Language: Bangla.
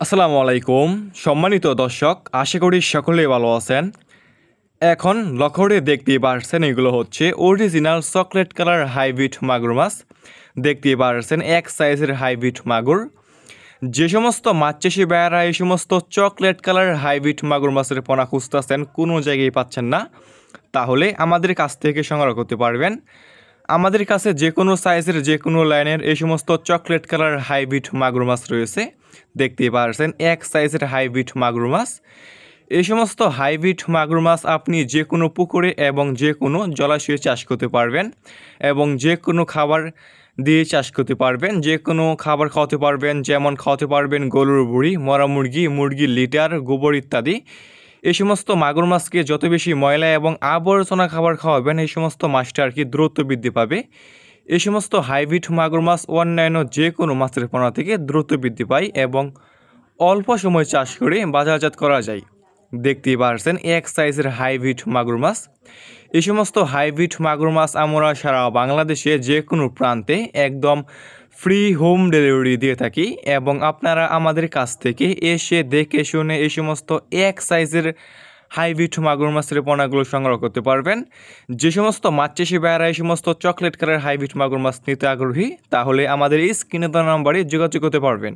আসসালামু আলাইকুম সম্মানিত দর্শক, আশা করি সকলেই ভালো আছেন। এখন লক্ষ্য করে দেখতেই পারছেন এগুলো হচ্ছে অরিজিনাল চকলেট কালার হাইব্রিড মাগুর মাছ। দেখতেই পারছেন এক সাইজের হাইব্রিড মাগুর। যে সমস্ত মাছ চাষি ভাইয়ারা এই সমস্ত চকলেট কালার হাইব্রিড মাগুর মাছের পোনা খুঁজতেছেন, কোনো জায়গায় পাচ্ছেন না, তাহলে আমাদের কাছ থেকে সংগ্রহ করতে পারবেন। আমাদের কাছে যে কোনো সাইজের যে কোনো লাইনের এই সমস্ত চকলেট কালার হাইব্রিড মাগুর মাছ রয়েছে। দেখতেই পারছেন এক সাইজের হাইব্রিড মাগুর মাছ। এই সমস্ত হাইব্রিড মাগুর মাছ আপনি যে কোনো পুকুরে এবং যে কোনো জলাশয়ে চাষ করতে পারবেন এবং যে কোনো খাবার দিয়ে চাষ করতে পারবেন। যে কোনো খাবার খাওয়াতে পারবেন, যেমন খাওয়াতে পারবেন গরুর বুড়ি, মরা মুরগি, মুরগির লিটার, গোবর ইত্যাদি। এই সমস্ত মাগুর মাছকে যত বেশি ময়লা এবং আবর্জনা খাবার খাওয়াবেন, এই সমস্ত মাছটা আর কি দ্রুত বৃদ্ধি পাবে। এই সমস্ত হাইব্রিড মাগুর মাছ অন্যান্য যে কোনো মাছের পোনা থেকে দ্রুত বৃদ্ধি পায় এবং অল্প সময় চাষ করে বাজারজাত করা যায়। দেখতেই পারছেন এক সাইজের হাইব্রিড মাগুর মাছ। এই সমস্ত হাইব্রিড মাগুর মাছ আমরা সারা বাংলাদেশে যে কোনো প্রান্তে একদম ফ্রি হোম ডেলিভারি দিয়ে থাকি এবং আপনারা আমাদের কাছ থেকে এসে দেখে শুনে এই সমস্ত এক সাইজের হাইব্রিড মাগুর মাছের পোনাগুলো সংগ্রহ করতে পারবেন। যে সমস্ত মাছ চাষি ভাইয়েরা এই সমস্ত চকলেট কালার হাইব্রিড মাগুর মাছ নিতে আগ্রহী, তাহলে আমাদের এই স্ক্রিনে দেওয়া নাম্বারে যোগাযোগ করতে পারবেন।